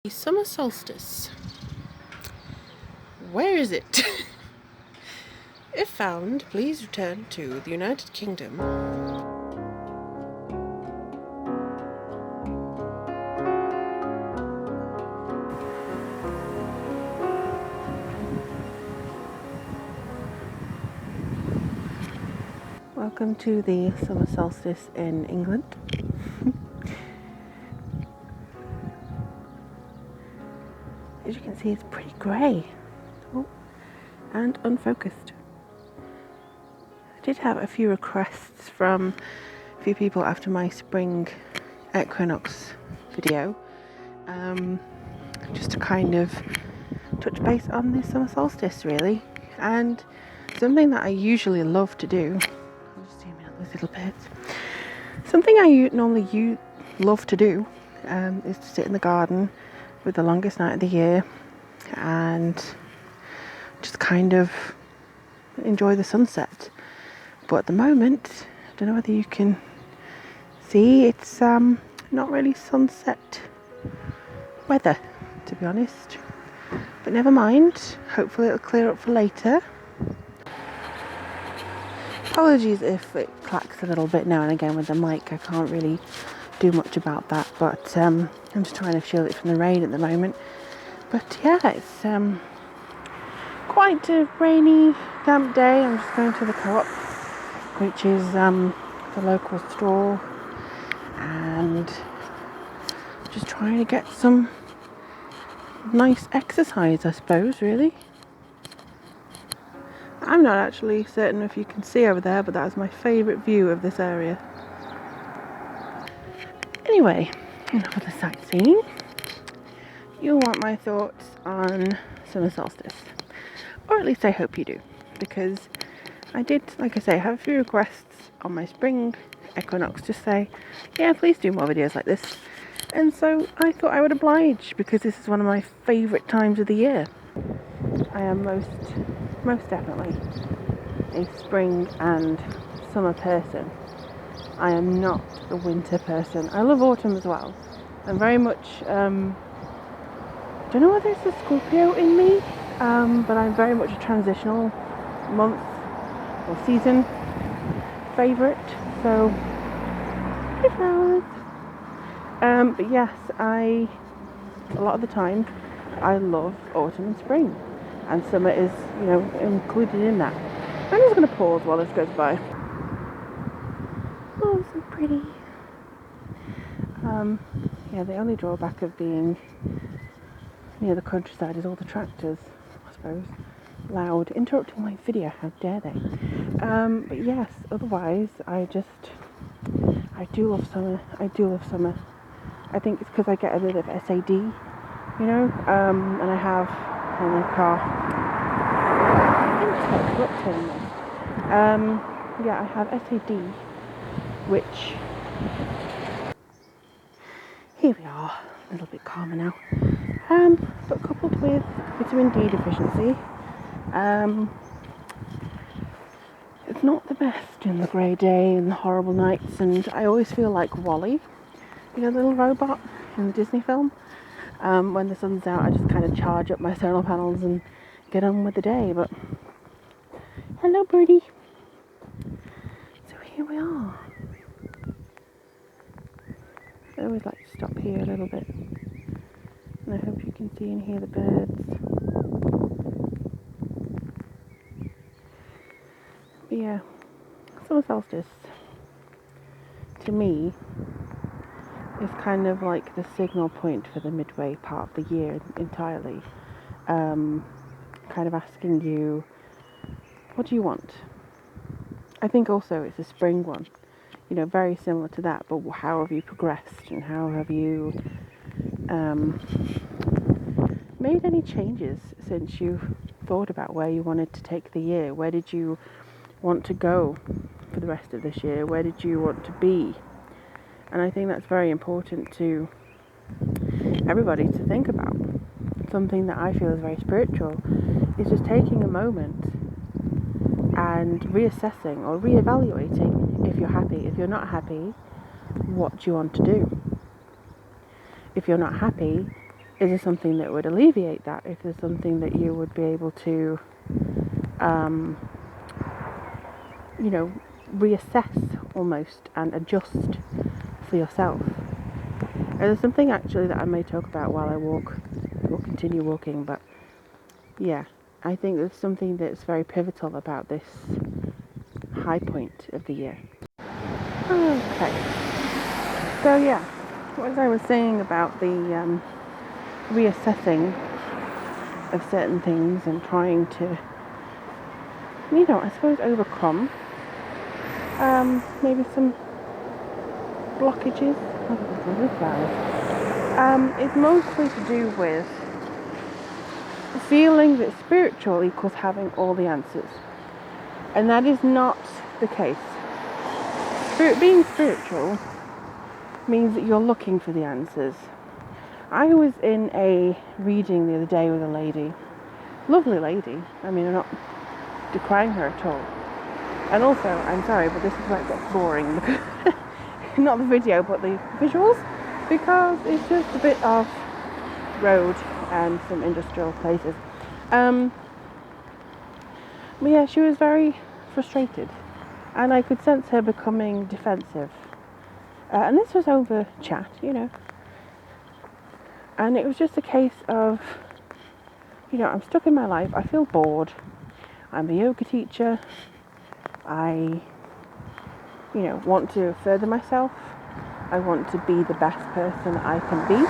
Summer solstice. Where is it? If found, please return to the United Kingdom. Welcome to the summer solstice in England. As you can see, it's pretty grey and unfocused. I did have a few requests from a few people after my spring equinox video, just to kind of touch base on the summer solstice really, and something that I usually love to do. I'll just zoom in on those little bits. Something I normally love to do is to sit in the garden with the longest night of the year and just kind of enjoy the sunset. But at the moment, I don't know whether you can see, it's not really sunset weather, to be honest. But never mind, hopefully it'll clear up for later. Apologies if it clacks a little bit now and again with the mic. I can't really do much about that, but I'm just trying to shield it from the rain at the moment. But yeah, it's quite a rainy, damp day. I'm just going to the co-op, which is the local store, and just trying to get some nice exercise, I suppose, really. I'm not actually certain if you can see over there, but that is my favourite view of this area. Anyway, enough of the sightseeing. You'll want my thoughts on summer solstice, or at least I hope you do, because I did, like I say, have a few requests on my spring equinox to say, yeah, please do more videos like this, and so I thought I would oblige, because this is one of my favourite times of the year. I am most definitely a spring and summer person. I am not a winter person. I love autumn as well. I'm very much, don't know whether it's a Scorpio in me, but I'm very much a transitional month or season favourite. So, hey flowers. But yes, a lot of the time, I love autumn and spring. And summer is, included in that. I'm just going to pause while this goes by. Oh, so pretty. Yeah, the only drawback of being near the countryside is all the tractors, I suppose. Loud, interrupting my video, how dare they? But yes, otherwise, I do love summer. I think it's because I get a bit of SAD, and I have on my car. Yeah, I have SAD, which, here we are, a little bit calmer now. But coupled with vitamin D deficiency, it's not the best in the grey day and the horrible nights, and I always feel like Wally, the little robot in the Disney film. When the sun's out, I just kind of charge up my solar panels and get on with the day. But hello, birdie. So here we are. I always like to stop here a little bit, and I hope you can see and hear the birds. But yeah, summer solstice to me is kind of like the signal point for the midway part of the year entirely. Kind of asking you, what do you want? I think also it's a spring one, very similar to that, but how have you progressed, and how have you made any changes since you've thought about where you wanted to take the year? Where did you want to go for the rest of this year? Where did you want to be? And I think that's very important to everybody to think about. Something that I feel is very spiritual is just taking a moment and reassessing or reevaluating if you're happy. If you're not happy, what do you want to do? If you're not happy, is there something that would alleviate that? If there's something that you would be able to, you know, reassess almost and adjust for yourself. And there's something actually that I may talk about while I walk, or continue walking, but yeah, I think there's something that's very pivotal about this high point of the year. Okay, so yeah, as I was saying about the reassessing of certain things and trying to, you know, I suppose overcome maybe some blockages. It's mostly to do with feeling that spiritual equals having all the answers, and that is not the case. Being spiritual means that you're looking for the answers. I was in a reading the other day with a lady, lovely lady. I mean, I'm not decrying her at all. And also, I'm sorry, but this is where it gets boring. Not the video, but the visuals, because it's just a bit of road and some industrial places. But yeah, she was very frustrated, and I could sense her becoming defensive. And this was over chat, you know. And it was just a case of, you know, I'm stuck in my life, I feel bored, I'm a yoga teacher, I, you know, want to further myself, I want to be the best person I can be,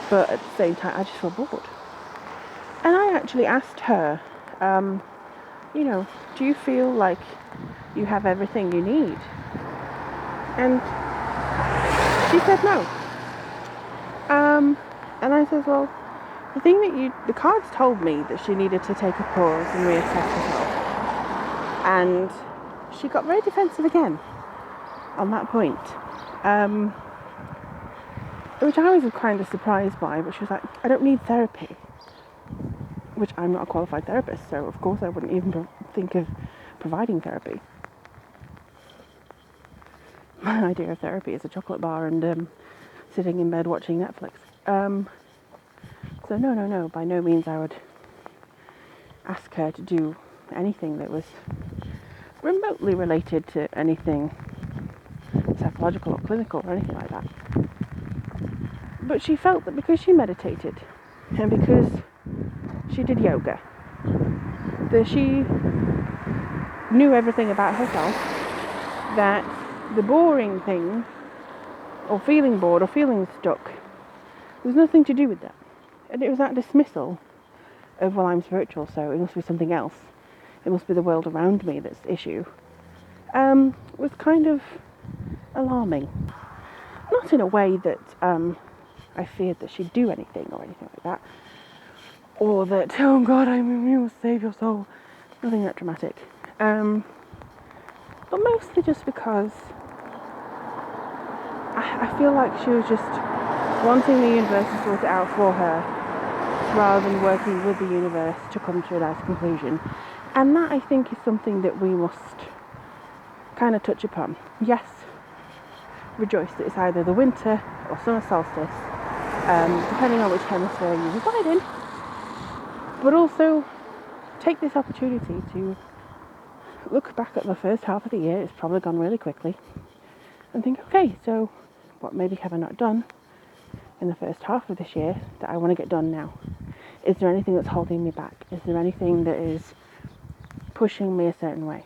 but at the same time I just feel bored. And I actually asked her, you know, do you feel like you have everything you need? And she said no. And I said, well, the thing that the cards told me that she needed to take a pause and reassess herself. And she got very defensive again on that point. Which I was kind of surprised by, but she was like, I don't need therapy. Which I'm not a qualified therapist, so of course I wouldn't even think of providing therapy. My idea of therapy is a chocolate bar and sitting in bed watching Netflix. So no, by no means I would ask her to do anything that was remotely related to anything psychological or clinical or anything like that. But she felt that because she meditated and because she did yoga, that she knew everything about herself, that the boring thing, or feeling bored or feeling stuck, was nothing to do with that. And it was that dismissal of, well, I'm spiritual, so it must be something else. It must be the world around me that's the issue. Was kind of alarming. Not in a way that I feared that she'd do anything or anything like that. Or that, oh God, you must save your soul. Nothing that dramatic. But mostly just because I feel like she was just wanting the universe to sort it out for her, rather than working with the universe to come to a nice conclusion. And that, I think, is something that we must kind of touch upon. Yes, rejoice that it's either the winter or summer solstice, depending on which hemisphere you reside in. But also take this opportunity to look back at the first half of the year. It's probably gone really quickly, and think, okay, so what maybe have I not done in the first half of this year that I want to get done now? Is there anything that's holding me back? Is there anything that is pushing me a certain way?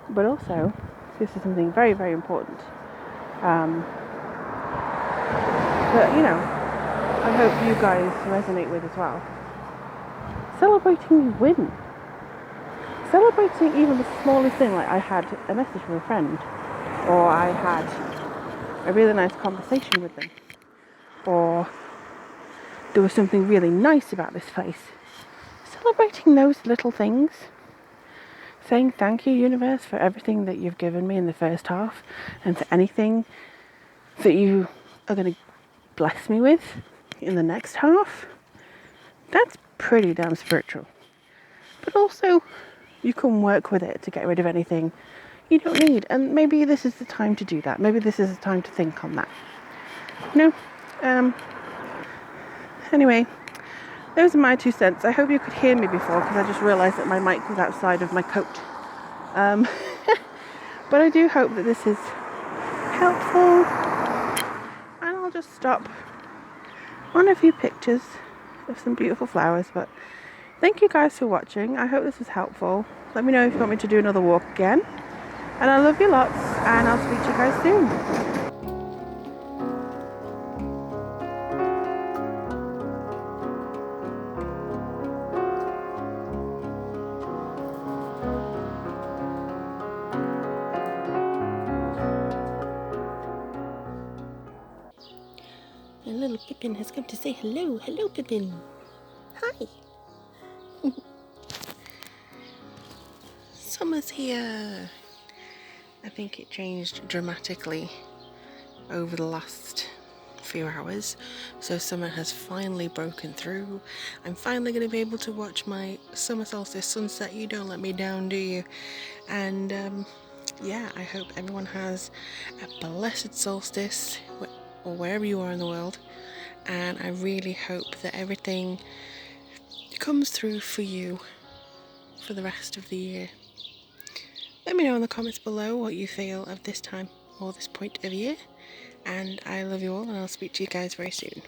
But also, this is something very, very important that, you know, I hope you guys resonate with as well. Celebrating win. Celebrating even the smallest thing, like I had a message from a friend, or I had a really nice conversation with them, or there was something really nice about this place. Celebrating those little things. Saying thank you, universe, for everything that you've given me in the first half, and for anything that you are going to bless me with in the next half. That's pretty damn spiritual. But also, you can work with it to get rid of anything you don't need. And maybe this is the time to do that. Maybe this is the time to think on that. You know, Anyway, those are my 2 cents. I hope you could hear me before, because I just realised that my mic was outside of my coat. But I do hope that this is helpful, and I'll just stop on a few pictures of some beautiful flowers. But thank you guys for watching. I hope this was helpful. Let me know if you want me to do another walk again, and I love you lots, and I'll speak to you guys soon. My little Pippin has come to say hello. Hello, Pippin. Hi. Summer's here. I think it changed dramatically over the last few hours. So summer has finally broken through. I'm finally going to be able to watch my summer solstice sunset. You don't let me down, do you? And yeah, I hope everyone has a blessed solstice, or wherever you are in the world. And I really hope that everything comes through for you for the rest of the year. Let me know in the comments below what you feel of this time or this point of year. And I love you all, and I'll speak to you guys very soon.